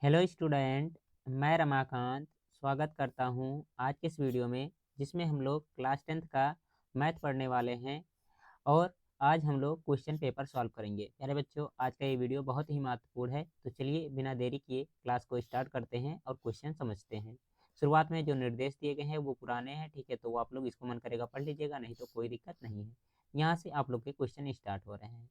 Hello student, मैं रमाकांत स्वागत करता हूं आज के इस वीडियो में, जिसमें हम लोग क्लास 10th का मैथ पढ़ने वाले हैं। और आज हम लोग क्वेश्चन पेपर सॉल्व करेंगे। प्यारे बच्चों, आज का ये वीडियो बहुत ही महत्वपूर्ण है, तो चलिए बिना देरी किए क्लास को स्टार्ट करते हैं और क्वेश्चन समझते हैं। शुरुआत में जो निर्देश दिए गए हैं वो पुराने हैं, ठीक है, तो वो आप लोग इसको मन करेगा पढ़ लीजिएगा, नहीं तो कोई दिक्कत नहीं है। यहाँ से आप लोग के क्वेश्चन स्टार्ट हो रहे हैं।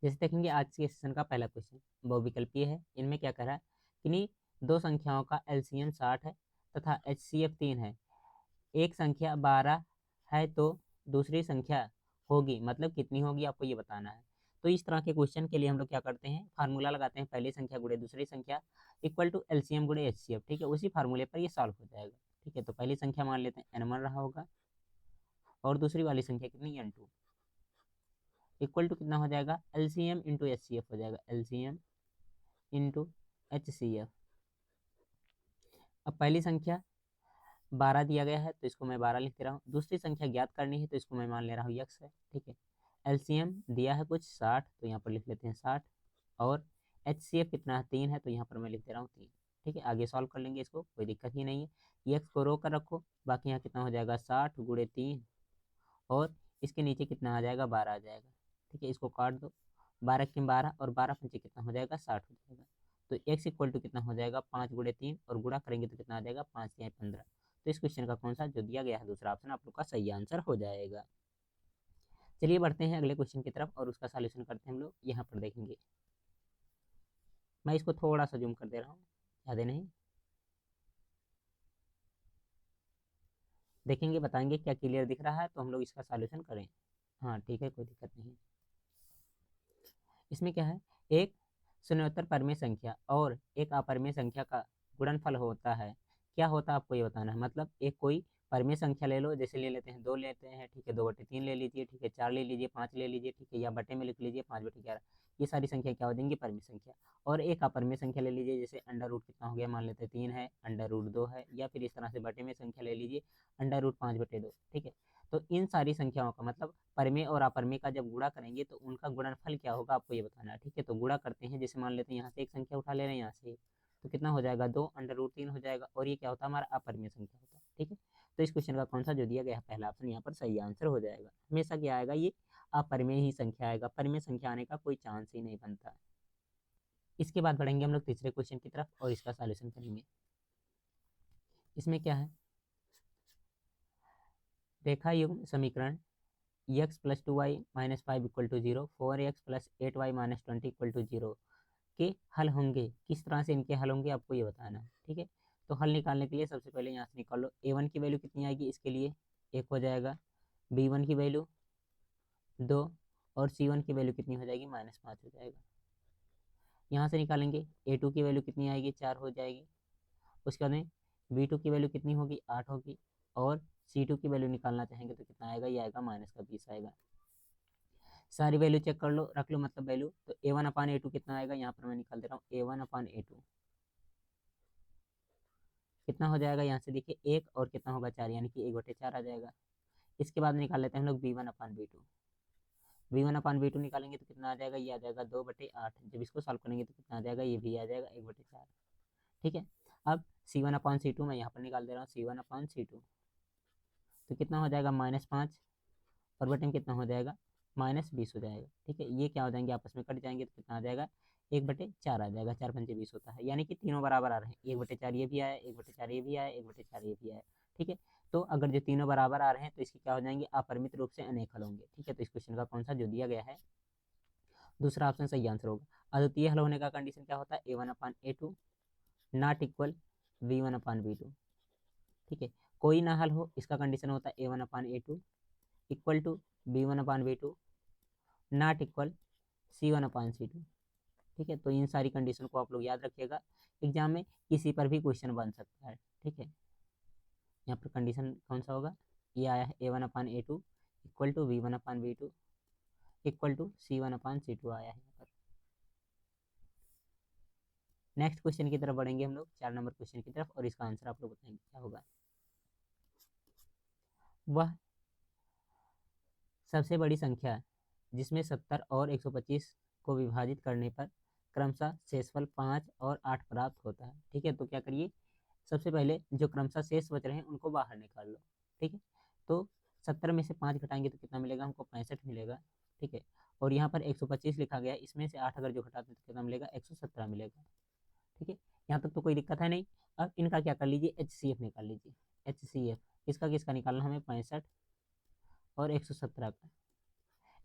जैसे देखेंगे आज के सेशन का पहला क्वेश्चन बहुविकल्पीय है। इनमें क्या कह रहा है, किन्हीं दो संख्याओं का एलसीएम 60 है तथा एचसीएफ 3 है। एक संख्या 12 है तो दूसरी संख्या होगी, मतलब कितनी होगी, आपको ये बताना है। तो इस तरह के क्वेश्चन के लिए हम लोग क्या करते हैं, फार्मूला लगाते हैं, पहली संख्या गुणे दूसरी संख्या इक्वल टू एलसीएम गुणे एचसीएफ। ठीक है, उसी फार्मूले पर ये सॉल्व हो जाएगा। ठीक है, तो पहली संख्या मान लेते हैं n1 रहा होगा, और दूसरी वाली संख्या कितनी n2, इक्वल टू कितना हो जाएगा, एलसीएम इंटू एचसीएफ हो जाएगा, एलसीएम इंटू एचसीएफ। अब पहली संख्या 12 दिया गया है तो इसको मैं 12 लिख दे रहा हूँ। दूसरी संख्या ज्ञात करनी है तो इसको मैं मान ले रहा हूँ यक्स है। ठीक है, एलसीएम दिया है कुछ 60, तो यहाँ पर लिख लेते हैं 60, और एचसीएफ कितना है 3 है, तो यहाँ पर मैं लिख दे रहा हूँ 3। ठीक है, आगे सॉल्व कर लेंगे इसको, कोई दिक्कत ही नहीं है। यक्स को रो कर रखो, बाकी यहाँ कितना हो जाएगा 60 गुणे 3, और इसके नीचे कितना आ जाएगा 12 आ जाएगा। ठीक है, इसको काट दो, 12 की 12 और 12 पंचे कितना हो जाएगा 60 हो जाएगा। तो x इक्वल टू कितना हो जाएगा 5 गुणे 3, और गुणा करेंगे तो कितना आ जाएगा 5 या 15। तो इस क्वेश्चन का कौन सा जो दिया गया है दूसरा ऑप्शन आप लोग का सही आंसर हो जाएगा। चलिए बढ़ते हैं अगले क्वेश्चन की तरफ और उसका सॉल्यूशन करते हैं हम लोग। यहाँ पर देखेंगे, मैं इसको थोड़ा सा जूम कर दे रहा हूँ, ज़्यादा नहीं। देखेंगे, बताएंगे क्या क्लियर दिख रहा है तो हम लोग इसका सॉल्यूशन करें। हाँ ठीक है, कोई दिक्कत नहीं। इसमें क्या है, एक शून्योत्तर परमेय संख्या और एक अपरमेय संख्या का गुणनफल होता है। क्या होता है आपको ये बताना है। मतलब एक कोई परमेय संख्या ले लो, जैसे ले लेते हैं 2 लेते हैं, ठीक है, 2/3 ले लीजिए, ठीक है, 4 ले लीजिए, 5 ले लीजिए, ठीक है, या बटे में लिख लीजिए 5/11। ये सारी संख्या क्या हो जाएंगी, परमेय संख्या। और एक अपरमेय संख्या ले लीजिए, जैसे अंडर रूट कितना हो गया, मान लेते हैं 3 है, अंडर रूट 2 है, या फिर इस तरह से बटे में संख्या ले लीजिए, अंडर रूट 5/2। ठीक है, तो इन सारी संख्याओं का मतलब परमेय और अपरमेय का जब गुणा करेंगे तो उनका गुणनफल क्या होगा आपको ये बताना है। ठीक है, तो गुणा करते हैं, जैसे मान लेते हैं यहाँ से एक संख्या उठा ले रहे हैं, यहाँ से तो कितना हो जाएगा 2 अंडर रूट 3 हो जाएगा, और ये क्या होता है हमारा अपरमेय संख्या होता है। ठीक है, तो इस क्वेश्चन का कौन सा जो दिया गया है पहला ऑप्शन यहाँ पर सही आंसर हो जाएगा। हमेशा क्या आएगा, ये अपरमेय ही संख्या आएगा, परमेय संख्या आने का कोई चांस ही नहीं बनता। इसके बाद बढ़ेंगे हम लोग तीसरे क्वेश्चन की तरफ और इसका सॉल्यूशन करेंगे। इसमें क्या है, रेखा युग्म समीकरण x plus 2y minus 5 equal to 0, 4x plus 8y minus 20 equal to 0 के हल होंगे। किस तरह से इनके हल होंगे आपको ये बताना है। ठीक है, तो हल निकालने के लिए सबसे पहले यहाँ से निकाल लो, a1 की वैल्यू कितनी आएगी, इसके लिए 1 हो जाएगा, b1 की वैल्यू 2, और c1 की वैल्यू कितनी हो जाएगी, -5 हो जाएगा। यहाँ से निकालेंगे a2 की वैल्यू कितनी आएगी, 4 हो जाएगी। उसके बाद में b2 की वैल्यू कितनी होगी, 8 होगी, और c2 की वैल्यू निकालना चाहेंगे तो कितना आएगा, ये आएगा -20 आएगा। सारी वैल्यू चेक कर लो, रख लो मतलब वैल्यू, तो a1/a2 कितना आएगा, यहाँ पर मैं निकाल दे रहा हूँ, a1/a2 कितना हो जाएगा, यहाँ से देखिए 1 और कितना होगा 4, यानी कि 1/4 आ जाएगा। इसके बाद निकाल लेते हैं हम लोग b1/b2। b1/b2 निकालेंगे तो कितना आ जाएगा, ये आ जाएगा 2/8। जब इसको सॉल्व करेंगे तो कितना आ जाएगा, ये भी आ जाएगा 1/4। ठीक है, अब c1/c2 मैं यहाँ पर निकाल दे रहा हूँ, c1/c2 तो कितना हो जाएगा -5, और बटे में कितना हो जाएगा, -20 हो जाएगा। ठीक है, ये क्या हो जाएंगे, आपस में कट जाएंगे तो कितना आ जाएगा, 1/4 आ जाएगा, 4×5 = 20 होता है, यानी कि तीनों बराबर आ रहे हैं, 1/4 ये भी आया, 1/4 ये भी आया, 1/4 ये भी आया। ठीक है, तो अगर जो तीनों बराबर आ रहे हैं तो इसकी क्या हो जाएंगे, अपरिमित रूप से अनेक हल होंगे। ठीक है, तो इस क्वेश्चन का कौन सा जो दिया गया है दूसरा ऑप्शन सही आंसर होगा। अद्वितीय हल होने का कंडीशन क्या होता है, a1/a2 नॉट इक्वल b1/b2। ठीक है, कोई ना हल हो, इसका कंडीशन होता है a1/a2 equal to b1/b2 not equal c1/c2। ठीक है, तो इन सारी कंडीशन को आप लोग याद रखिएगा, एग्जाम में किसी पर भी क्वेश्चन बन सकता है। ठीक है, यहाँ पर कंडीशन कौन सा होगा, ये आया है a1/a2 equal to b1/b2 equal to c1/c2 आया है यहाँ पर। नेक्स्ट क्वेश्चन की तरफ बढ़ेंगे हम लोग, 4 नंबर क्वेश्चन की तरफ, और इसका आंसर आप लोग बताएंगे क्या होगा। वह सबसे बड़ी संख्या जिसमें 70 और 125 को विभाजित करने पर क्रमशः शेषफल 5 और 8 प्राप्त होता है। ठीक है, तो क्या करिए, सबसे पहले जो क्रमशः शेष बच रहे हैं उनको बाहर निकाल लो। ठीक है, तो 70 में से 5 घटाएंगे तो कितना मिलेगा हमको, 65 मिलेगा। ठीक है, और यहाँ पर 125 लिखा गया, इसमें से 8 अगर जो घटाते हैं तो कितना मिलेगा, 117 मिलेगा। ठीक है, यहाँ तक तो कोई दिक्कत है नहीं। अब इनका क्या कर लीजिए, HCF निकाल लीजिए। HCF किसका किसका निकालना हमें, 65 और 117 का।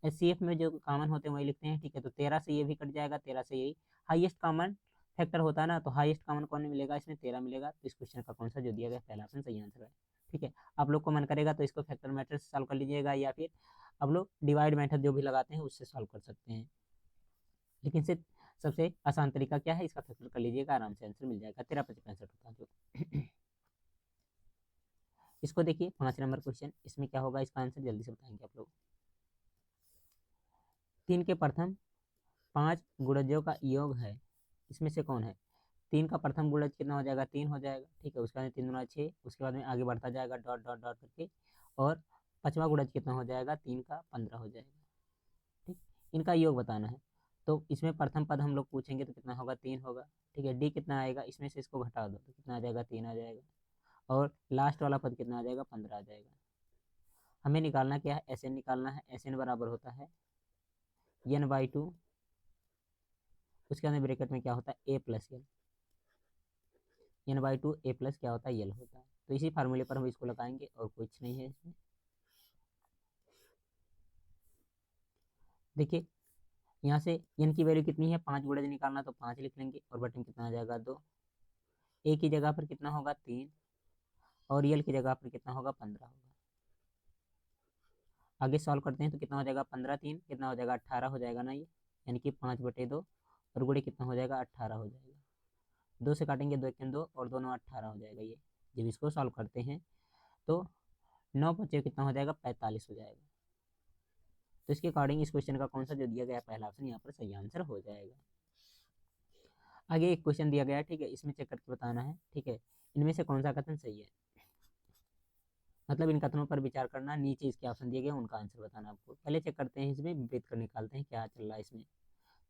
HCF में जो कॉमन होते हैं वही लिखते हैं। ठीक है, तो 13 से ये भी कट जाएगा, 13 से यही हाईएस्ट कॉमन फैक्टर होता है ना, तो हाईएस्ट कॉमन कौन मिलेगा, इसमें 13 मिलेगा। तो इस क्वेश्चन का कौन सा जो दिया गया पहला ऑप्शन सही आंसर है। ठीक है, आप लोग को मन करेगा तो इसको फैक्टर मेथड से सॉल्व कर लीजिएगा, या फिर आप लोग डिवाइड मेथड जो भी लगाते हैं उससे सॉल्व कर सकते हैं। लेकिन सिर्फ सबसे आसान तरीका क्या है, इसका फैक्टर कर लीजिएगा, आराम से आंसर मिल जाएगा। 13 5 65 होता है जो। इसको देखिए 5 नंबर क्वेश्चन, इसमें क्या होगा, इसका आंसर जल्दी से बताएंगे आप लोग। 3 के प्रथम 5 गुणजों का योग है, इसमें से कौन है। 3 का प्रथम गुणज कितना हो जाएगा, 3 हो जाएगा। ठीक है, उसके बाद 3 दूना 6, उसके बाद में आगे बढ़ता जाएगा डॉट डॉट डॉट करके, और 5वां गुणज कितना हो जाएगा, 3 का 15 हो जाएगा। ठीक, इनका योग बताना है। तो इसमें प्रथम पद हम लोग पूछेंगे तो कितना होगा, 3 होगा। ठीक है, डी कितना आएगा, इसमें से इसको घटा दो तो कितना आ जाएगा, 3 आ जाएगा। और लास्ट वाला पद कितना आ जाएगा, 15 आ जाएगा। हमें निकालना क्या है, एस एन निकालना है। एस एन बराबर होता है n/2, उसके अंदर ब्रैकेट में क्या होता है, a plus L. n/2 a plus क्या होता है, यल होता है। तो इसी फार्मूले पर हम इसको लगाएंगे और कुछ नहीं है इसमें। देखिए यहाँ से n की वैल्यू कितनी है, 5 गुणज निकालना तो 5 लिख लेंगे, और बटन कितना आ जाएगा, 2। a की जगह पर कितना होगा, 3, और यल की जगह पर कितना होगा, 15 होगा। आगे सॉल्व करते हैं तो कितना हो जाएगा, 15 3 कितना हो जाएगा, 18 हो जाएगा ना ये, यानी कि 5/2, और गुणे कितना हो जाएगा, 18 हो जाएगा। 2 से काटेंगे, 2 1 2, और दोनों 18 हो जाएगा ये। जब इसको सॉल्व करते हैं तो 9 बचे कितना हो जाएगा, 45 हो जाएगा। तो इसके अकॉर्डिंग इस क्वेश्चन का कौन सा जो दिया गया पहला ऑप्शन यहाँ पर सही आंसर हो जाएगा। आगे एक क्वेश्चन दिया गया है, ठीक है, इसमें चेक करके बताना है। ठीक है, इनमें से कौन सा कथन सही है, मतलब इन कथनों पर विचार करना, नीचे इसके ऑप्शन दिए गए उनका आंसर बताना आपको। पहले चेक करते हैं, इसमें विपरीत कर निकालते हैं क्या चल रहा है इसमें।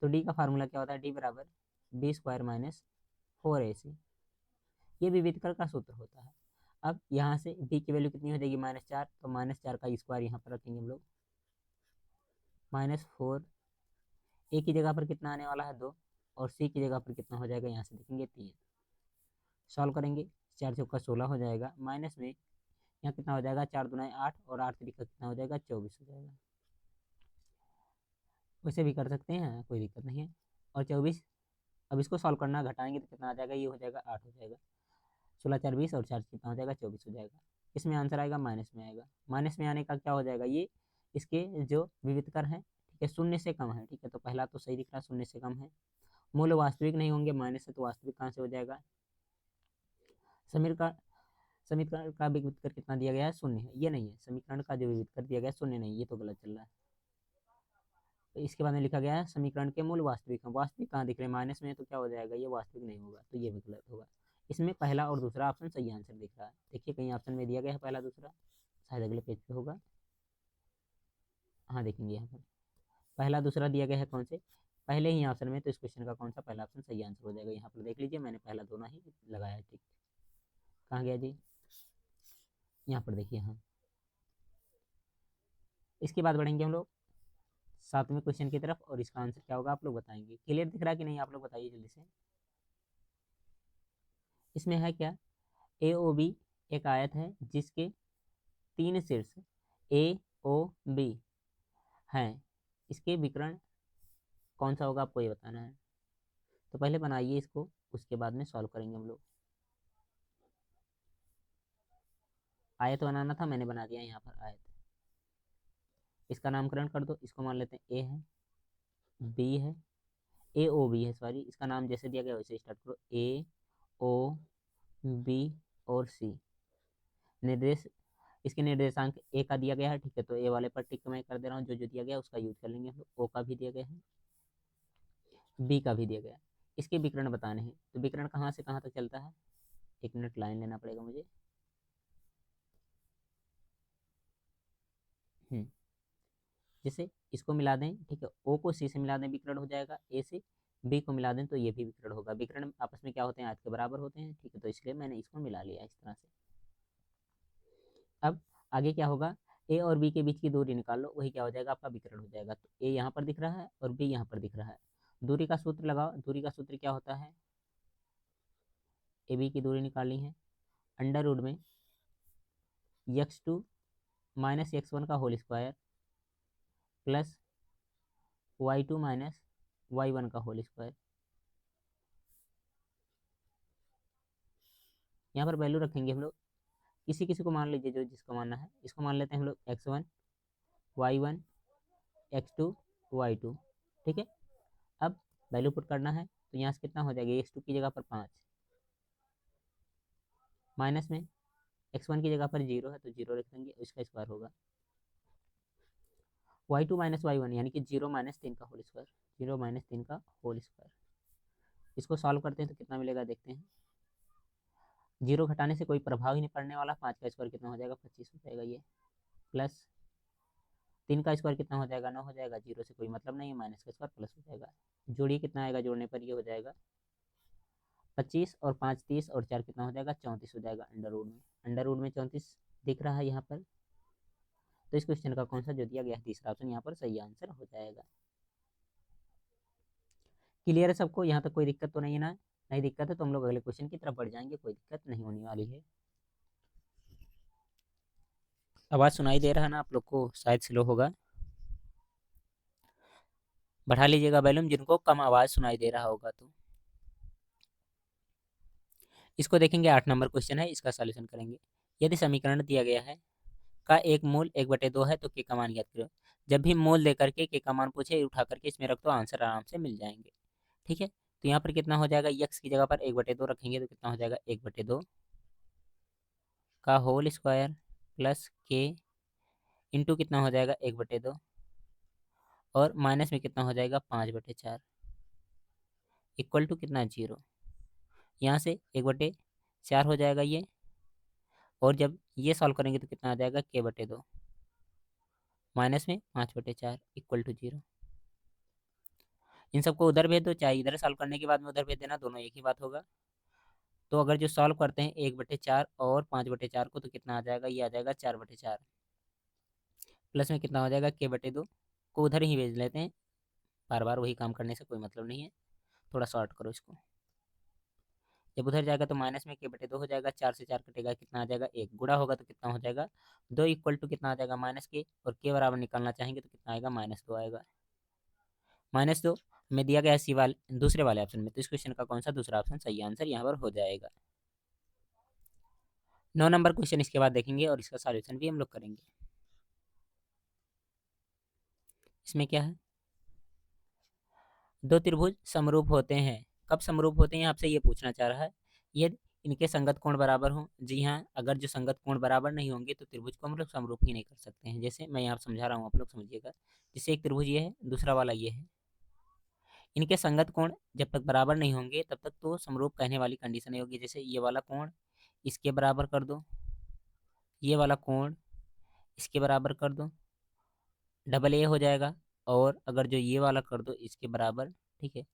तो डी का फार्मूला क्या होता है, डी बराबर b² - 4ac, ये विविध कर का सूत्र होता है। अब यहाँ से b की वैल्यू कितनी हो जाएगी, -4, तो -4 का स्क्वायर यहाँ पर रखेंगे हम लोग, -4, ए की जगह पर कितना आने वाला है, 2, और सी की जगह पर कितना हो जाएगा, यहाँ से देखेंगे 3। सॉल्व करेंगे, 4 चौका 16 हो जाएगा, माइनस में यहाँ कितना हो जाएगा, 4 दूना 8, और 8 तरीका कितना हो जाएगा, 24 हो जाएगा। वैसे भी कर सकते हैं, कोई दिक्कत नहीं है। और 24, अब इसको सॉल्व करना, घटाएंगे तो कितना आ जाएगा, ये हो जाएगा 8 हो जाएगा। 16 4 20, और 4 कितना हो जाएगा, 24 हो जाएगा। इसमें आंसर आएगा माइनस में आएगा। माइनस में आने का क्या हो जाएगा, ये इसके जो विविध कर हैं, ठीक है, शून्य से कम है। ठीक है, तो पहला तो सही दिख रहा है, शून्य से कम है। मूल वास्तविक नहीं होंगे, माइनस से तो वास्तविक कहाँ से हो जाएगा। समीकरण का विविध कर कितना दिया गया है, शून्य है, ये नहीं है। समीकरण का जो विविध कर दिया गया है शून्य नहीं, ये तो गलत चल रहा है। तो इसके बाद में लिखा गया है समीकरण के मूल वास्तविक है, वास्तविक कहाँ दिख रहे हैं, माइनस में, तो क्या हो जाएगा, ये वास्तविक नहीं होगा, तो ये भी गलत होगा। इसमें पहला और दूसरा ऑप्शन सही आंसर दिख रहा है। देखिए कहीं ऑप्शन में दिया गया है पहला दूसरा, शायद अगले पेज पे होगा। हाँ देखेंगे यहाँ पर पहला दूसरा दिया गया है कौन से, पहले ही ऑप्शन में, तो इस क्वेश्चन का कौन सा पहला ऑप्शन सही आंसर हो जाएगा। यहाँ पर देख लीजिए, मैंने पहला दोनों ही लगाया है। ठीक, कहाँ गया जी, यहाँ पर देखिए। हाँ, इसके बाद बढ़ेंगे हम लोग 7वें क्वेश्चन की तरफ, और इसका आंसर क्या होगा आप लोग बताएंगे। क्लियर दिख रहा है कि नहीं, आप लोग बताइए जल्दी से। इसमें है क्या, ए ओ बी एक आयत है जिसके 3 शीर्ष ए ओ बी हैं, इसके विकर्ण कौन सा होगा, आपको ये बताना है। तो पहले बनाइए इसको, उसके बाद में सॉल्व करेंगे हम लोग। आयत बनाना था, मैंने बना दिया यहाँ पर आयत। इसका नामकरण कर दो, इसको मान लेते हैं ए है, बी है, ए ओ बी है, सॉरी, इसका नाम जैसे दिया गया वैसे स्टार्ट करो, ए ओ बी और सी। निर्देश, इसके निर्देशांक ए का दिया गया है। ठीक है, तो ए वाले पर टिक मैं कर दे रहा हूँ, जो जो दिया गया उसका यूज कर लेंगे हम लोग। ओ का भी दिया गया है, बी का भी दिया गया है। इसके विकर्ण बताने हैं, तो विकर्ण कहाँ से कहाँ तक चलता है, 1 मिनट लाइन लेना पड़ेगा मुझे। जैसे इसको मिला दें, ठीक है, ओ को सी से मिला दें, विकर्ण हो जाएगा ए से बी को मिला दें तो ये भी विकर्ण होगा। विकर्ण आपस में क्या होते हैं, आयत के बराबर होते हैं, ठीक है, तो इसलिए मैंने इसको मिला लिया इस तरह से। अब आगे क्या होगा, ए और बी के बीच की दूरी निकाल लो, वही क्या हो जाएगा, आपका विकर्ण हो जाएगा। तो ए यहाँ पर दिख रहा है और बी यहाँ पर दिख रहा है। दूरी का सूत्र लगाओ, दूरी का सूत्र क्या होता है, ए बी की दूरी निकालनी है, अंडर रूट में x2 माइनस x1 का whole square plus y2 minus y1 का होल स्क्वायर। यहाँ पर वैल्यू रखेंगे हम लोग, किसी किसी को मान लीजिए जो जिसको मानना है, इसको मान लेते हैं हम लोग x1 y1 x2 y2, ठीक है। अब वैल्यू पुट करना है तो यहाँ से कितना हो जाएगा, x2 की जगह पर 5 माइनस में x1 की जगह पर 0 है तो 0 रख देंगे, इसका स्क्वायर होगा y2 माइनस y1 यानी कि 0 माइनस 3 का होल स्क्वायर, 0 माइनस 3 का होल स्क्वायर। इसको सॉल्व करते हैं तो कितना मिलेगा देखते हैं। 0 घटाने से कोई प्रभाव ही नहीं पड़ने वाला, 5 का स्क्वायर कितना हो जाएगा, 25 हो जाएगा ये, प्लस 3 का स्क्वायर कितना हो जाएगा, 9 हो जाएगा, 0 से कोई मतलब नहीं है, माइनस का स्क्वायर प्लस हो जाएगा। जोड़िए कितना आएगा, जोड़ने पर ये हो जाएगा 25 और 5 30 और 4 कितना हो जाएगा, 34 हो जाएगा अंडर रूट में 34 दिख रहा है यहाँ पर। तो इस क्वेश्चन का कौन सा जो दिया गया है, तीसरा ऑप्शन यहाँ पर सही आंसर हो जाएगा। क्लियर है सबको, यहाँ तक कोई दिक्कत तो नहीं है ना, नहीं दिक्कत है तो हम लोग अगले क्वेश्चन की तरफ बढ़ जाएंगे, कोई दिक्कत नहीं होने वाली है। आवाज़ सुनाई दे रहा है ना आप लोग को, शायद स्लो होगा, बढ़ा लीजिएगा वॉल्यूम जिनको कम आवाज़ सुनाई दे रहा होगा तो। इसको देखेंगे, 8 नंबर क्वेश्चन है, इसका सॉल्यूशन करेंगे। यदि समीकरण दिया गया है का एक मूल 1/2 है तो के का मान ज्ञात करो। जब भी मूल देकर के का मान पूछे, उठा करके इसमें रख दो, आंसर आराम से मिल जाएंगे, ठीक है। तो यहाँ पर कितना हो जाएगा, x की जगह पर 1/2 रखेंगे तो कितना हो जाएगा, 1/2 का होल स्क्वायर प्लस के इंटू कितना हो जाएगा, 1/2 और माइनस में कितना हो जाएगा, 5/4 इक्वल टू कितना, 0। यहाँ से 1/4 हो जाएगा ये, और जब ये सॉल्व करेंगे तो कितना आ जाएगा, k/2 माइनस में 5/4 इक्वल टू 0। इन सबको उधर भेज दो, चाहे इधर सॉल्व करने के बाद में उधर भेज देना, दोनों एक ही बात होगा। तो अगर जो सॉल्व करते हैं 1/4 और 5/4 को, तो कितना आ जाएगा, ये आ जाएगा 4/4 प्लस में कितना हो जाएगा, k/2 को उधर ही भेज लेते हैं, बार बार वही काम करने से कोई मतलब नहीं है, थोड़ा शॉर्ट करो इसको। जब उधर जाएगा तो माइनस में k/2 हो जाएगा, 4 से 4 कटेगा, कितना आ जाएगा, 1 गुणा होगा तो कितना हो जाएगा, 2 इक्वल टू कितना आ जाएगा, -k, और k बराबर निकालना चाहेंगे तो कितना आएगा, -2 आएगा। -2 में दिया गया सी वाले दूसरे वाले ऑप्शन में, तो इस क्वेश्चन का कौन सा दूसरा ऑप्शन सही आंसर यहाँ पर हो जाएगा। 9 नंबर क्वेश्चन इसके बाद देखेंगे और इसका सॉल्यूशन भी हम लोग करेंगे। इसमें क्या है, दो त्रिभुज समरूप होते हैं, कब समरूप होते हैं आपसे ये पूछना चाह रहा है, यदि इनके संगत कोण बराबर हों। जी हाँ, अगर जो संगत कोण बराबर नहीं होंगे तो त्रिभुज को हम लोग समरूप ही नहीं कर सकते हैं। जैसे मैं यहाँ समझा रहा हूँ, आप लोग समझिएगा। जैसे एक त्रिभुज ये है, दूसरा वाला ये है, इनके संगत कोण जब तक बराबर नहीं होंगे तब तक तो समरूप कहने वाली कंडीशन नहीं होगी। जैसे ये वाला कोण इसके बराबर कर दो, ये वाला कोण इसके बराबर कर दो, डबल ए हो जाएगा, और अगर जो ये वाला कर दो इसके बराबर, ठीक है,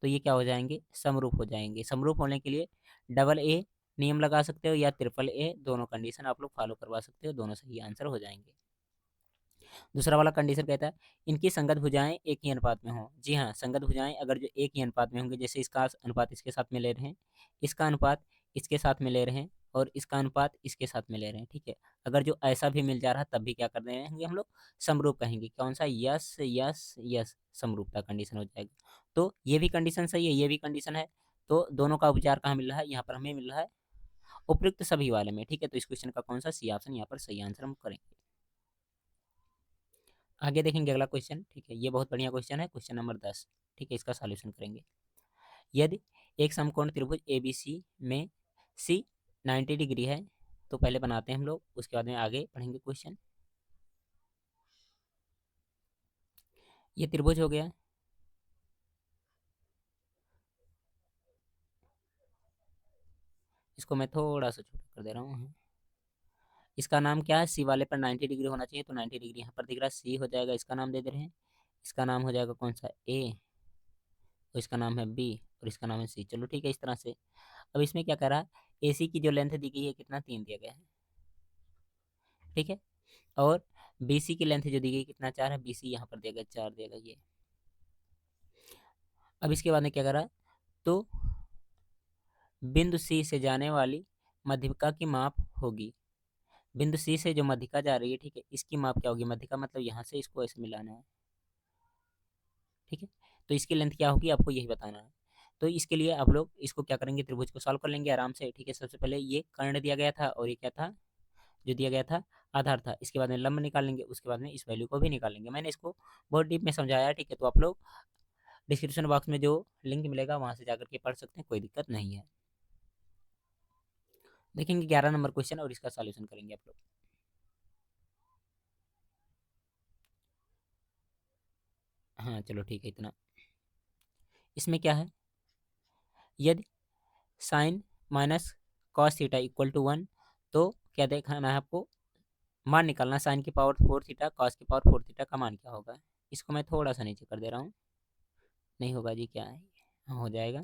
तो ये क्या हो जाएंगे, समरूप हो जाएंगे। समरूप होने के लिए डबल ए नियम लगा सकते हो या ट्रिपल ए, दोनों कंडीशन आप लोग फॉलो करवा सकते हो, दोनों सही आंसर हो जाएंगे। दूसरा वाला कंडीशन कहता है इनकी संगत भुजाएं एक ही अनुपात में हो। जी हाँ, संगत भुजाएं अगर जो एक ही अनुपात में होंगे, जैसे इसका अनुपात इसके साथ में ले रहे हैं, इसका अनुपात इसके साथ में ले रहे हैं, और इसका अनुपात इसके साथ में ले रहे हैं, ठीक है, अगर जो ऐसा भी मिल जा रहा है तब भी क्या कर रहे हैं हम लोग, समरूप कहेंगे। कौन सा, यस यस यस, समरूपता कंडीशन हो जाएगा। तो ये भी कंडीशन सही है, ये भी कंडीशन है, तो दोनों का उपचार कहाँ मिल रहा है, यहाँ पर हमें मिल रहा है उपयुक्त सभी वाले में, ठीक है। तो इस क्वेश्चन का कौन सा सी ऑप्शन यहाँ पर सही आंसर हम करेंगे। आगे देखेंगे अगला क्वेश्चन, ठीक है, ये बहुत बढ़िया क्वेश्चन है, क्वेश्चन नंबर 10, ठीक है, इसका सॉल्यूशन करेंगे। यदि एक समकोण त्रिभुज ABC में C 90 डिग्री है, तो पहले बनाते हैं हम लोग, उसके बाद में आगे पढ़ेंगे क्वेश्चन। ये त्रिभुज हो गया, इसको मैं थोड़ा सा छोटा कर दे रहा हूँ। इसका नाम क्या है, सी वाले पर 90 डिग्री होना चाहिए, तो 90 डिग्री यहाँ पर दिख रहा है, सी हो जाएगा, इसका नाम दे दे रहे हैं, इसका नाम हो जाएगा कौन सा, ए, और इसका नाम है बी और इसका नाम है सी। चलो ठीक है, इस तरह से। अब इसमें क्या करा, AC की जो लेंथ दी गई है कितना 3 दिया गया है, ठीक है। और BC की लेंथ जो दी गई कितना 4 है, BC यहाँ पर दिया गया 4 दिया गया ये। अब इसके बाद में क्या करा, तो बिंदु C से जाने वाली मध्यिका की माप होगी। बिंदु C से जो मध्यिका जा रही है, ठीक है, इसकी माप क्या होगी, मध्यिका मतलब यहाँ से इसको ऐसे मिलाना है, ठीक है। तो इसकी लेंथ क्या होगी आपको यही बताना है। तो इसके लिए आप लोग इसको क्या करेंगे, त्रिभुज को सॉल्व कर लेंगे आराम से, ठीक है। सबसे पहले ये कर्ण दिया गया था और ये क्या था, जो दिया गया था आधार था। इसके बाद में लंब निकालेंगे, उसके बाद में इस वैल्यू को भी निकालेंगे। मैंने इसको बहुत डीप में समझाया, ठीक है। तो आप लोग डिस्क्रिप्शन बॉक्स में जो लिंक मिलेगा वहां से जाकर के पढ़ सकते हैं, कोई दिक्कत नहीं है। देखेंगे 11 नंबर क्वेश्चन और इसका सॉल्यूशन करेंगे आप लोग। हाँ चलो ठीक है इतना। इसमें क्या है, यदि sine minus cos theta equal to 1, तो क्या देखना है आपको, मान निकालना, साइन की पावर 4 थीटा कॉस की पावर 4 थीटा का मान क्या होगा। इसको मैं थोड़ा सा नीचे कर दे रहा हूँ, नहीं होगा जी, क्या है, हाँ हो जाएगा।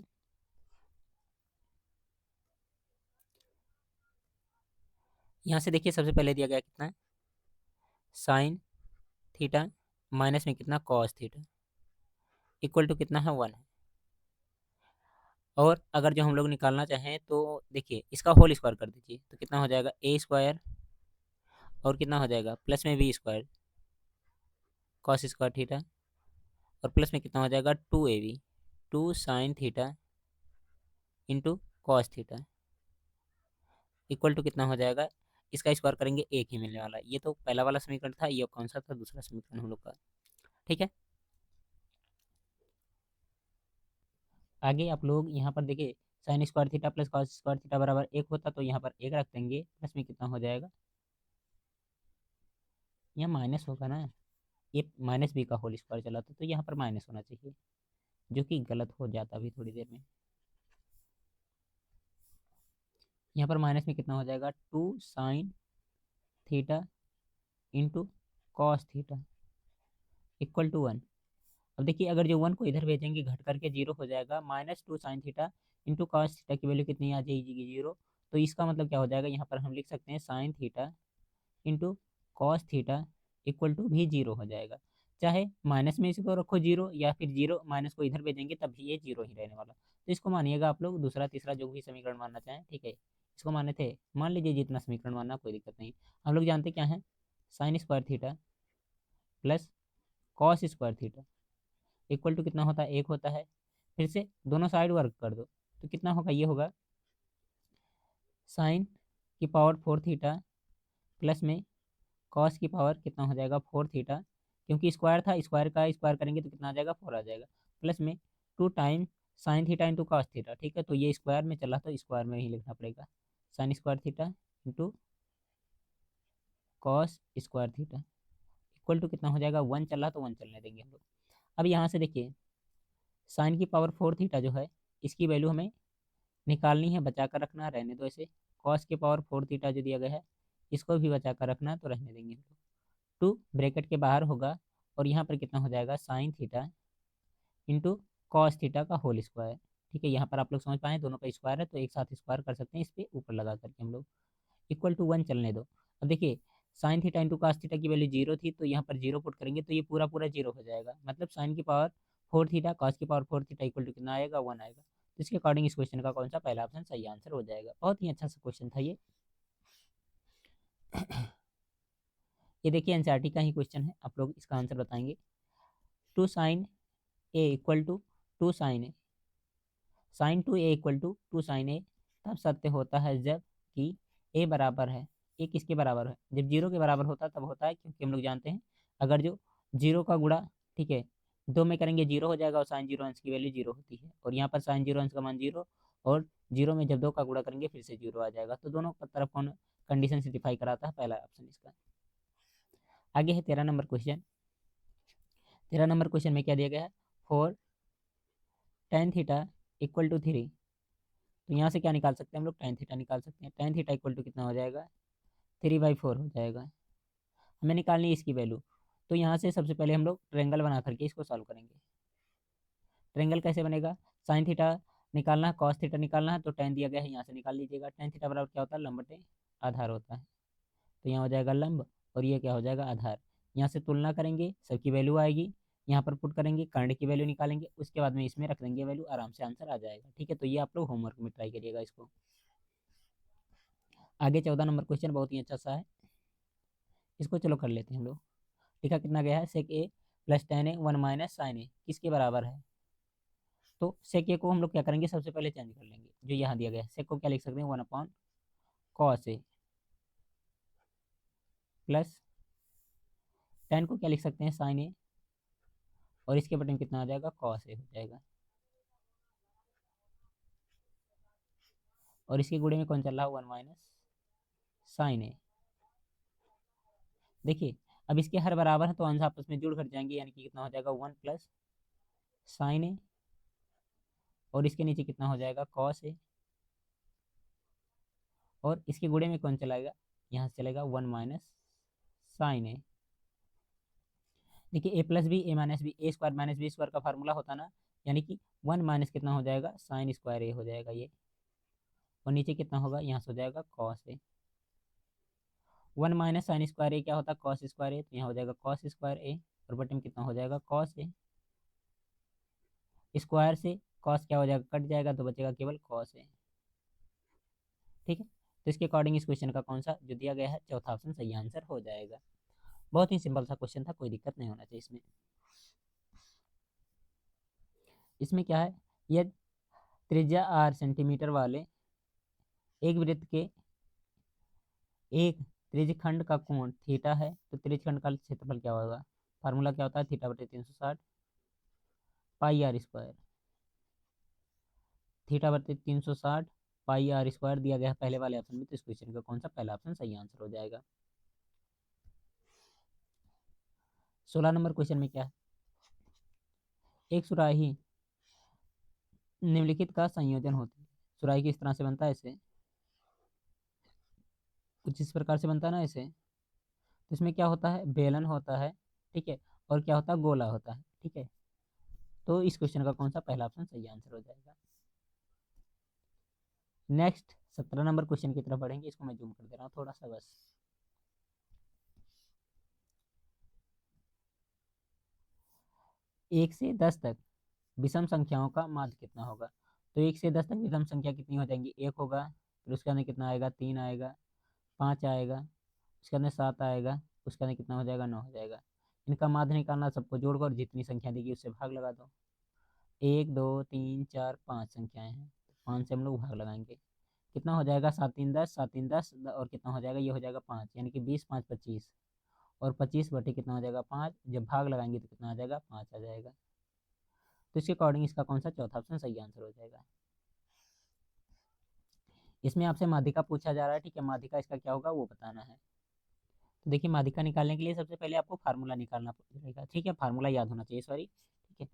यहाँ से देखिए सबसे पहले दिया गया कितना है, साइन थीटा माइनस में कितना कॉस थीटा इक्वल टू कितना है 1 है। और अगर जो हम लोग निकालना चाहें तो देखिए इसका होल स्क्वायर कर दीजिए, तो कितना हो जाएगा ए स्क्वायर और कितना हो जाएगा प्लस में B square cos square theta और प्लस में कितना हो जाएगा 2AB 2 sine theta into cos theta equal to कितना हो जाएगा, इसका स्क्वायर करेंगे एक ही मिलने वाला है। ये तो पहला वाला समीकरण था, ये कौन सा था, दूसरा समीकरण हम लोग का, ठीक है। आगे आप लोग यहाँ पर देखिए, sign square theta plus cos square theta बराबर 1 होता, तो यहाँ पर 1 रख देंगे, प्लस में कितना हो जाएगा, यहाँ माइनस होगा ना, ये माइनस बी का होल स्क्वायर चला था, तो यहाँ पर माइनस होना चाहिए, जो कि गलत हो जाता अभी थोड़ी देर में। यहाँ पर माइनस में कितना हो जाएगा 2 sine theta into cos theta equal to 1। अब देखिए अगर जो 1 को इधर भेजेंगे घट करके 0 हो जाएगा, -2 sine theta into cos theta की वैल्यू कितनी आ जाएगी 0। तो इसका मतलब क्या हो जाएगा, यहाँ पर हम लिख सकते हैं sine theta into cos theta equal to भी 0 हो जाएगा। चाहे माइनस में इसको रखो 0 या फिर 0 माइनस को इधर भेजेंगे तब भी ये 0 ही रहने वाला। तो इसको मानिएगा आप लोग, दूसरा तीसरा जो भी समीकरण मानना चाहें, ठीक है। इसको माने थे, मान लीजिए जितना समीकरण मानना, कोई दिक्कत नहीं। हम लोग जानते क्या है, sine square theta plus cos square theta equal to कितना होता है, 1 होता है। फिर से दोनों साइड वर्क कर दो, तो कितना होगा, ये होगा साइन की पावर 4 थीटा प्लस में कॉस की पावर कितना हो जाएगा 4 थीटा, क्योंकि स्क्वायर था, स्क्वायर का स्क्वायर करेंगे तो कितना आ जाएगा 4 आ जाएगा, प्लस में 2 time sign theta into cos theta, ठीक है। तो ये स्क्वायर में चला तो स्क्वायर में ही लिखना पड़ेगा, sine square theta into cos square theta equal to कितना हो जाएगा, 1 चला तो 1 चलने देंगे हम लोग। अब यहाँ से देखिए साइन की पावर 4 थीटा जो है, इसकी वैल्यू हमें निकालनी है, बचा कर रखना, रहने दो ऐसे। कॉस की पावर 4 थीटा जो दिया गया है, इसको भी बचा कर रखना, तो रहने देंगे हम लोग। 2 ब्रैकेट के बाहर होगा और यहाँ पर कितना हो जाएगा sign theta into cos theta का होल स्क्वायर, ठीक है। यहाँ पर आप लोग समझ पाए दोनों का स्क्वायर है, तो एक साथ स्क्वायर कर सकते हैं इस पर ऊपर लगा करके हम लोग, इक्वल टू 1 चलने दो। अब देखिए sign theta into cos theta की वैल्यू 0 थी, तो यहाँ पर 0 पुट करेंगे तो ये पूरा पूरा 0 हो जाएगा, मतलब साइन की पावर 4 थीटा कॉस की पावर 4 थीटा इक्वल टू कितना आएगा, 1 आएगा। तो इसके अकॉर्डिंग इस क्वेश्चन का कौन सा पहला ऑप्शन सही आंसर हो जाएगा। बहुत ही अच्छा सा क्वेश्चन था ये। ये देखिए एनसीईआरटी का ही क्वेश्चन है, आप लोग इसका आंसर बताएंगे। 2 sine A equal to 2 sine A, sine 2A equal to 2 sine A तब सत्य होता है जब कि ए बराबर है, ए किसके बराबर है, जब 0 के बराबर होता है तब होता है, क्योंकि हम लोग जानते हैं अगर जो 0 का गुणा, ठीक है, 2 में करेंगे 0 हो जाएगा और साइन 0 अंश की वैल्यू 0 होती है, और यहाँ पर साइन 0 अंश का मान 0 और 0 में जब 2 का गुणा करेंगे फिर से 0 आ जाएगा। तो दोनों तरफ कौन कंडीशन सेटिफाई कराता है, पहला ऑप्शन इसका। आगे है 13 नंबर क्वेश्चन। 13 नंबर क्वेश्चन में क्या दिया गया है, 4 tan थीटा इक्वल टू 3। तो यहाँ से क्या निकाल सकते हैं हम लोग, tan थीटा निकाल सकते हैं। tan थीटा इक्वल टू कितना हो जाएगा, 3/4 हो जाएगा। हमें निकालनी है इसकी वैल्यू, तो यहाँ से सबसे पहले हम लोग ट्रायंगल बना करके इसको सॉल्व करेंगे। ट्रायंगल कैसे बनेगा, साइन थीटा निकालना है, कॉस थीटा निकालना है, तो tan दिया गया है, यहाँ से निकाल लीजिएगा। tan थीटा बराबर क्या होता है, लंब बटे आधार होता है, तो यहाँ हो जाएगा लंब और ये क्या हो जाएगा, आधार। यहाँ से तुलना करेंगे, सबकी वैल्यू आएगी, यहाँ पर पुट करेंगे, कर्ण की वैल्यू निकालेंगे, उसके बाद में इसमें रख देंगे वैल्यू, आराम से आंसर आ जाएगा। ठीक है, तो ये आप लोग होमवर्क में ट्राई करिएगा इसको। आगे 14 नंबर क्वेश्चन बहुत ही अच्छा सा है, इसको चलो कर लेते हैं हम लोग। लिखा कितना गया है, सेक ए प्लस tan ए 1 माइनस साइन ए किसके बराबर है। तो सेक ए को हम लोग क्या करेंगे, सबसे पहले चेंज कर लेंगे, जो यहाँ दिया गया है सेक को क्या लिख सकते हैं, 1/cos ए, प्लस tan को क्या लिख सकते हैं, साइन ए, और इसके बटन कितना आ जाएगा, cos ए हो जाएगा, और इसके गुणे में कौन चल रहा है, 1 माइनस साइन ए। देखिए अब इसके हर बराबर है तो अंश आपस में जुड़ कर जाएंगे, यानी कि कितना हो जाएगा, 1 प्लस साइन ए, और इसके नीचे कितना हो जाएगा, cos ए, और इसके गुणे में कौन चलाएगा, यहाँ से चलेगा 1 माइनस साइन ए। देखिए ए प्लस बी ए माइनस बी, ए स्क्वायर माइनस बी स्क्वायर का फार्मूला होता ना, यानी कि 1 माइनस कितना हो जाएगा, साइन स्क्वायर ए हो जाएगा ये, और नीचे कितना होगा, यहाँ से हो जाएगा cos ए। 1 माइनस साइन स्क्वायर ए क्या होता है, cos स्क्वायर ए, तो यहाँ हो जाएगा cos स्क्वायर ए, और बटे में कितना हो जाएगा, cos ए। स्क्वायर से cos क्या हो जाएगा, कट जाएगा, तो बचेगा केवल cos ए। ठीक है, तो इसके अकॉर्डिंग इस क्वेश्चन का कौन सा जो दिया गया है, चौथा ऑप्शन सही आंसर हो जाएगा। बहुत ही सिंपल सा क्वेश्चन था, कोई दिक्कत नहीं होना चाहिए इसमें। इसमें क्या है, यह त्रिज्या r सेंटीमीटर वाले एक वृत्त के एक त्रिज्यखंड का कोण थीटा है, तो त्रिज्यखंड का क्षेत्रफल क्या होगा, फार्मूला क्या होता है, थीटा बटे 360 पाई आर स्क्वायर, थीटा बटे 360 पाई आर स्क्वायर दिया गया है पहले वाले ऑप्शन में, तो इस क्वेश्चन का कौन सा पहला ऑप्शन सही आंसर हो जाएगा। 16 नंबर क्वेश्चन में क्या है, एक सुराही निम्नलिखित का संयोजन होती है। सुराही किस तरह से बनता है, ऐसे कुछ इस प्रकार से बनता है ना ऐसे, तो इसमें क्या होता है, बेलन होता है, ठीक है, और क्या होता है, गोला होता है। ठीक है, तो इस क्वेश्चन का कौन सा पहला ऑप्शन सही आंसर हो जाएगा। नेक्स्ट 17 नंबर क्वेश्चन की तरफ बढ़ेंगे, इसको मैं जूम कर दे रहा हूँ थोड़ा सा बस। एक से 10 तक विषम संख्याओं का माध्य कितना होगा, तो 1 से 10 तक विषम संख्या कितनी हो जाएंगी, 1 होगा, फिर उसके अंदर कितना आएगा, 3 आएगा, 5 आएगा, उसके अंदर 7 आएगा, उसके अंदर कितना हो जाएगा, 9 हो जाएगा। इनका माध्य निकालना, सबको जोड़कर जितनी संख्या देगी उससे भाग लगा दो। 1 2 3 4 5 संख्याएं हैं, 5 से हम लोग भाग लगाएंगे, कितना हो जाएगा, 7 3 10, 7 3 10, और कितना हो जाएगा, ये हो जाएगा 5, यानी कि 20 5 25, और 25 बटे कितना हो जाएगा, 5, जब भाग लगाएंगे तो कितना आ जाएगा, 5 आ जाएगा। तो इसके अकॉर्डिंग इसका कौन सा चौथा ऑप्शन सही आंसर हो जाएगा। इसमें आपसे माध्यिका पूछा जा रहा है, ठीक है, माध्यिका इसका क्या होगा वो बताना है। तो देखिए माध्यिका निकालने के लिए सबसे पहले आपको फार्मूला निकालना पड़ेगा, ठीक है, फार्मूला याद होना चाहिए, सॉरी। ठीक है,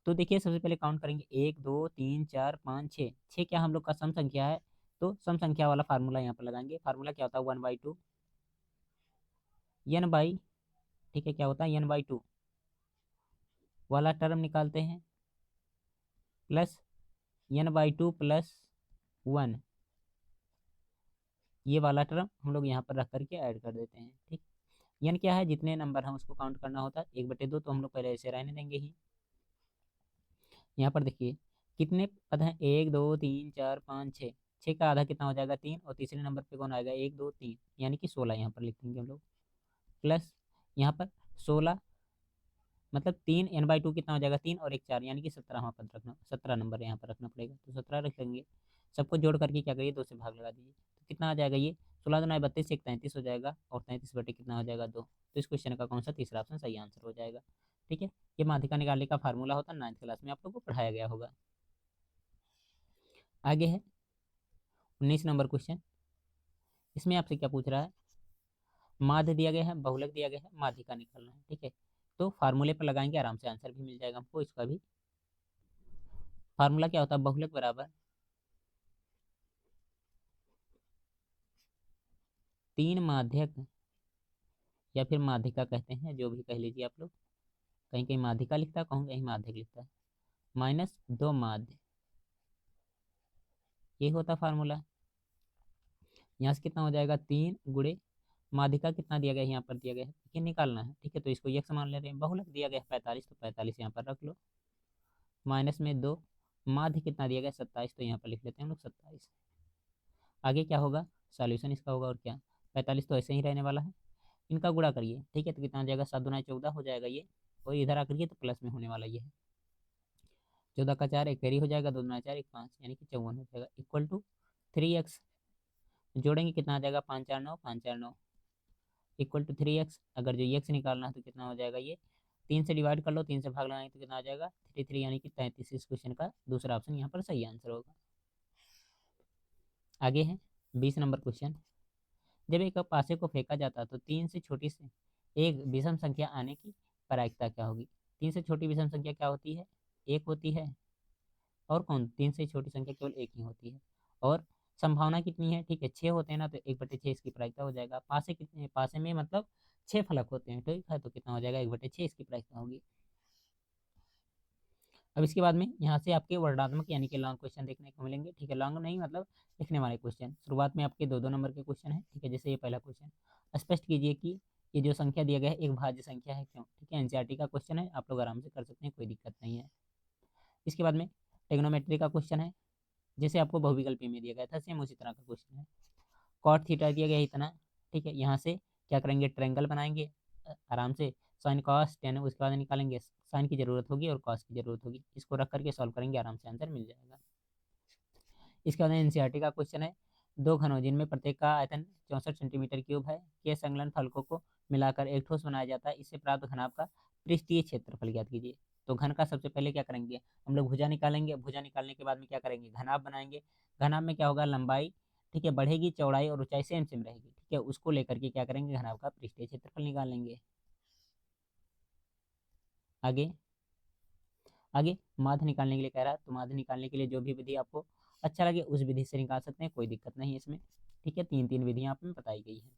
तो देखिए सबसे पहले काउंट करेंगे, 1 2 3 4 5 6, 6 क्या हम लोग का सम संख्या है, तो सम संख्या वाला फार्मूला यहाँ पर लगाएंगे। फार्मूला क्या होता है, 1/2 n बाई, ठीक है, क्या होता है, n/2 वाला टर्म निकालते हैं, प्लस n/2 प्लस 1, ये वाला टर्म हम लोग यहाँ पर रख करके ऐड कर देते हैं। ठीक, n क्या है, जितने नंबर हम उसको काउंट करना होता है, 1/2, तो हम लोग पहले ऐसे रहने देंगे ही। यहाँ पर देखिए कितने पद हैं, 1 2 3 4 5 6, 6 का आधा कितना हो जाएगा, 3, और तीसरे नंबर पे कौन आएगा, 1 2 3, यानी कि 16 यहाँ पर लिख देंगे हम लोग, प्लस यहाँ पर 16, मतलब 3 n/2 कितना हो जाएगा, 3 और एक 4, यानी कि 17वां पद रखना, 17 नंबर यहाँ पर रखना पड़ेगा, तो 17 रख लेंगे। सबको जोड़ करके क्या करिए, 2 से भाग लगा दीजिए, तो कितना आ जाएगा, ये 16 2 32, एक 33 हो जाएगा, और 33 बटे कितना हो जाएगा, 2। तो इस क्वेश्चन का कौन सा तीसरा ऑप्शन सही आंसर हो जाएगा। ठीक है, ये माध्यिका निकालने का फार्मूला होता है, 9th क्लास में आप लोग को पढ़ाया गया होगा। आगे है 19 नंबर क्वेश्चन, इसमें आपसे क्या पूछ रहा है, माध्य दिया गया है, बहुलक दिया गया है, माध्यिका निकालना है। ठीक है, तो फार्मूले पर लगाएंगे, आराम से आंसर भी मिल जाएगा हमको इसका भी। फार्मूला क्या होता है, बहुलक बराबर 3 माध्यक, या फिर माध्यिका कहते हैं, जो भी कह लीजिए आप लोग, कहीं कहीं माध्यिका लिखता है, कहीं कहीं माध्यक लिखता है, माइनस 2 माध्य, ये होता फार्मूला। यहाँ से कितना हो जाएगा 3 गुणे माध्य का कितना दिया गया है, यहाँ पर दिया गया है, ये निकालना है। ठीक है, तो इसको यक्स मान ले रहे हैं। बहुलक दिया गया है 45, तो 45 यहाँ पर रख लो। माइनस में 2, माध्य कितना दिया गया 27, तो यहाँ पर लिख लेते हैं हम लोग 27। आगे क्या होगा, सॉल्यूशन इसका होगा, और क्या 45 तो ऐसे ही रहने वाला है, इनका गुणा करिए। ठीक है, तो कितना हो जाएगा 7 दूना 14 हो जाएगा ये, और इधर आकर के तो प्लस में होने वाला ये है। 14 का 4 एक कैरी हो जाएगा, 2 दूना 4 एक 5, यानी कि 54 हो जाएगा, इक्वल टू 3x। जोड़ेंगे कितना आ जाएगा 5 4 9, 5 4 9 इक्वल टू 3x। अगर जो x निकालना है तो कितना हो जाएगा, ये 3 से डिवाइड कर लो, 3 से भाग लगाएंगे तो कितना आ जाएगा 33, यानी कि 33। इस क्वेश्चन का दूसरा ऑप्शन यहाँ पर सही आंसर होगा। आगे है 20 नंबर क्वेश्चन। जब एक पासे को फेंका जाता है तो 3 से छोटी से एक विषम संख्या आने की प्रायिकता क्या होगी। 3 से छोटी विषम संख्या क्या होती है, 1 होती है। और कौन, 3 से छोटी संख्या केवल 1 ही होती है। और संभावना कितनी है, ठीक है 6 होते हैं ना, तो 1/6 इसकी प्रायिकता हो जाएगा। पासे कितने, पासे में मतलब 6 फलक होते हैं, ठीक है, तो कितना हो जाएगा 1/6 इसकी प्रायिकता होगी। अब इसके बाद में यहाँ से आपके वर्णनात्मक यानी कि लॉन्ग क्वेश्चन देखने को मिलेंगे। ठीक है, लॉन्ग नहीं मतलब लिखने वाले क्वेश्चन। शुरुआत में आपके 2-2 नंबर के क्वेश्चन है। ठीक है, जैसे ये पहला क्वेश्चन, स्पष्ट कीजिए कि ये जो संख्या दिया गया है एक भाज्य संख्या है, क्यों। ठीक है, एनसीईआरटी का क्वेश्चन है, आप लोग आराम से कर सकते हैं, कोई दिक्कत नहीं है। इसके बाद में ट्रिग्नोमेट्री का क्वेश्चन है, जैसे आपको बहुविकल्पी में दिया गया था सेम उसी तरह का क्वेश्चन है। कॉट थीटा दिया गया है इतना। ठीक है, यहाँ से क्या करेंगे, ट्रायंगल बनाएंगे आराम से, साइन कॉस टेन, उसके बाद निकालेंगे, साइन की जरूरत होगी और कॉस की जरूरत होगी, इसको रख करके सॉल्व करेंगे, आराम से आंसर मिल जाएगा। इसके बाद एनसीईआरटी का क्वेश्चन है, दो घनों जिनमें प्रत्येक का आयतन 64 सेंटीमीटर क्यूब है के संलग्न फलकों को मिलाकर एक ठोस बनाया जाता है, इससे प्राप्त घनाभ का पृष्ठीय क्षेत्रफल ज्ञात कीजिए। तो घन का सबसे पहले क्या करेंगे, हम लोग भुजा निकालेंगे, भुजा निकालने के बाद में क्या करेंगे, घनाभ बनाएंगे। घनाभ में क्या होगा, लंबाई, ठीक है, बढ़ेगी, चौड़ाई और ऊंचाई सेम सेम रहेगी। ठीक है, उसको लेकर के क्या करेंगे, घनाभ का पृष्ठीय क्षेत्रफल निकालेंगे। आगे आगे माध्य निकालने के लिए कह रहा है, तो माध्य निकालने के लिए जो भी विधि आपको अच्छा लगे उस विधि से निकाल सकते हैं, कोई दिक्कत नहीं है इसमें। ठीक है, 3 विधियां आप में बताई गई है।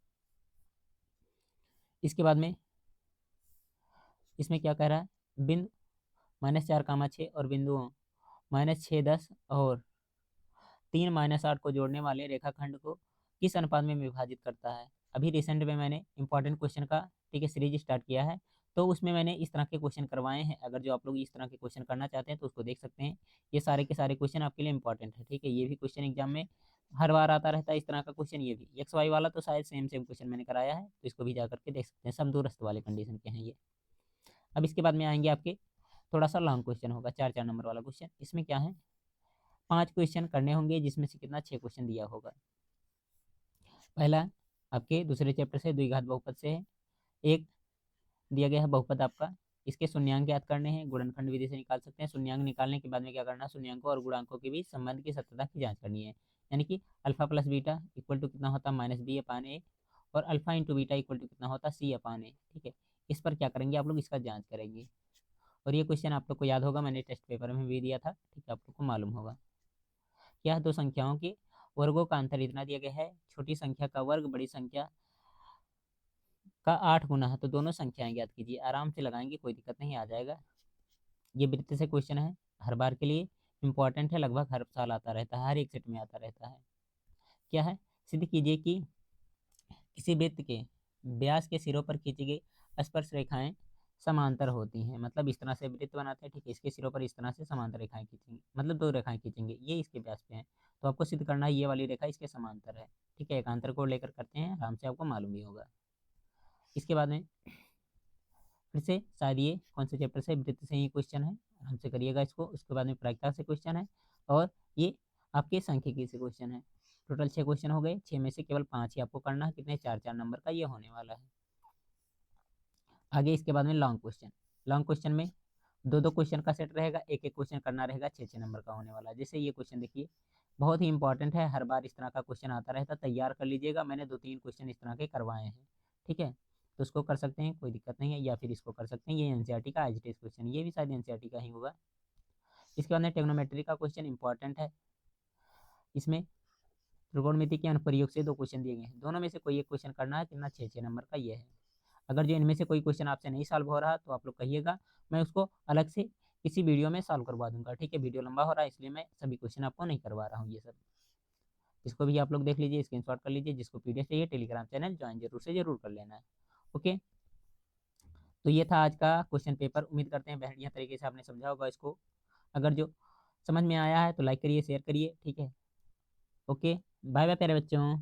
इसके बाद में इसमें क्या कह रहा है, बिंदु -4, 6 और बिंदुओं -6, 10 और 3, -8 को जोड़ने वाले रेखाखंड को किस अनुपात में विभाजित करता है। अभी रिसेंट में मैंने इंपॉर्टेंट क्वेश्चन का, ठीक है, सीरीज स्टार्ट किया है, तो उसमें मैंने इस तरह के क्वेश्चन करवाए हैं। अगर जो आप लोग इस तरह के क्वेश्चन करना चाहते हैं तो उसको देख सकते हैं, ये सारे के सारे क्वेश्चन आपके लिए इंपॉर्टेंट है। ठीक है, ये भी क्वेश्चन एग्जाम में हर बार आता रहता है इस तरह का क्वेश्चन, ये भी एक्स वाई वाला तो शायद सेम सेम क्वेश्चन मैंने कराया है, तो इसको भी जा करके देख सकते हैं, सब दूरस्थ वाले कंडीशन के हैं ये। अब इसके बाद में आएंगे आपके थोड़ा सा लॉन्ग क्वेश्चन होगा, 4 4 नंबर वाला क्वेश्चन। इसमें क्या है, 5 क्वेश्चन करने होंगे, जिसमें से कितना 6 क्वेश्चन दिया होगा। पहला आपके दूसरे चैप्टर से द्विघात बहुपद से है, एक दिया गया है बहुपद आपका, इसके शून्यांक ज्ञात करने हैं, गुणनखंड विधि से निकाल सकते हैं। शून्यांक निकालने के बाद में क्या करना है, शून्यांकों और गुणांकों के बीच संबंध की सत्यता की जांच करनी है, यानी कि alpha plus beta equal to कितना होता है -b/a, और alpha into beta equal to कितना होता है c/a। ठीक है, इस पर क्या करेंगे आप लोग, इसका जांच करेंगे। और ये क्वेश्चन आप लोग को याद होगा, मैंने टेस्ट पेपर में भी दिया था। ठीक है, आप लोग को मालूम होगा। क्या दो संख्याओं के वर्गों का अंतर इतना दिया गया है, छोटी संख्या का वर्ग बड़ी संख्या का 8 गुना है, तो दोनों संख्याएं ज्ञात कीजिए। आराम से लगाएंगे, कोई दिक्कत नहीं, आ जाएगा। ये वृत्त से क्वेश्चन है, हर बार के लिए इंपॉर्टेंट है, लगभग हर साल आता रहता है, हर एक सेट में आता रहता है। क्या है, सिद्ध कीजिए कि किसी वृत्त के व्यास के सिरों पर खींची गई स्पर्श रेखाएं समांतर होती हैं। मतलब इस तरह से वृत्त बनाते हैं, ठीक है, इसके सिरों पर इस तरह से समांतर रेखाएं खींचेंगे, मतलब 2 रेखाएं खींचेंगे, ये इसके व्यास पे हैं, तो आपको सिद्ध करना है ये वाली रेखा इसके समांतर है। ठीक है, एकांतर को लेकर करते हैं, आराम से आपको मालूम भी होगा। इसके बाद में फिर से शायद ये कौन से चैप्टर से, वृत्त से ही क्वेश्चन है, आराम से करिएगा इसको। उसके बाद में प्रायिकता से क्वेश्चन है, और ये आपके सांख्यिकी से क्वेश्चन है। टोटल 6 क्वेश्चन हो गए, 6 में से केवल 5 ही आपको करना है, कितने 4 4 नंबर का ये होने वाला है। आगे इसके बाद में लॉन्ग क्वेश्चन। लॉन्ग क्वेश्चन में 2 2 क्वेश्चन का सेट रहेगा, एक एक क्वेश्चन करना रहेगा, 6 6 नंबर का होने वाला है। जैसे ये क्वेश्चन देखिए, बहुत ही इंपॉर्टेंट है, हर बार इस तरह का क्वेश्चन आता रहता है, तैयार कर लीजिएगा, मैंने 2 3 क्वेश्चन इस तरह के करवाए हैं। ठीक है, तो उसको कर सकते हैं, कोई दिक्कत नहीं है, या फिर इसको कर सकते हैं, ये एनसीईआरटी का एज टेस्ट क्वेश्चन, ये भी शायद एनसीईआरटी का ही होगा। इसके बाद में ट्रिग्नोमेट्री का क्वेश्चन इंपॉर्टेंट है, इसमें त्रिकोणमिति के अनुप्रयोग से 2 क्वेश्चन दिए गए हैं, दोनों में से कोई एक क्वेश्चन करना है, कितना 6 6 नंबर का ये है। अगर जो इनमें से कोई क्वेश्चन आपसे नहीं सॉल्व हो रहा तो आप लोग कहिएगा, मैं उसको अलग से किसी वीडियो में सॉल्व करवा दूंगा। ठीक है, वीडियो लंबा हो रहा है इसलिए मैं सभी क्वेश्चन आपको नहीं करवा रहा हूँ ये सब। इसको भी आप लोग देख लीजिए, स्क्रीनशॉट कर लीजिए। जिसको पीडीएफ चाहिए टेलीग्राम चैनल ज्वाइन जरूर कर लेना है। ओके, तो ये था आज का क्वेश्चन पेपर। उम्मीद करते हैं बढ़िया तरीके से आपने समझा होगा इसको। अगर जो समझ में आया है तो लाइक करिए, शेयर करिए। ठीक है, ओके, बाय बाय प्यारे बच्चों।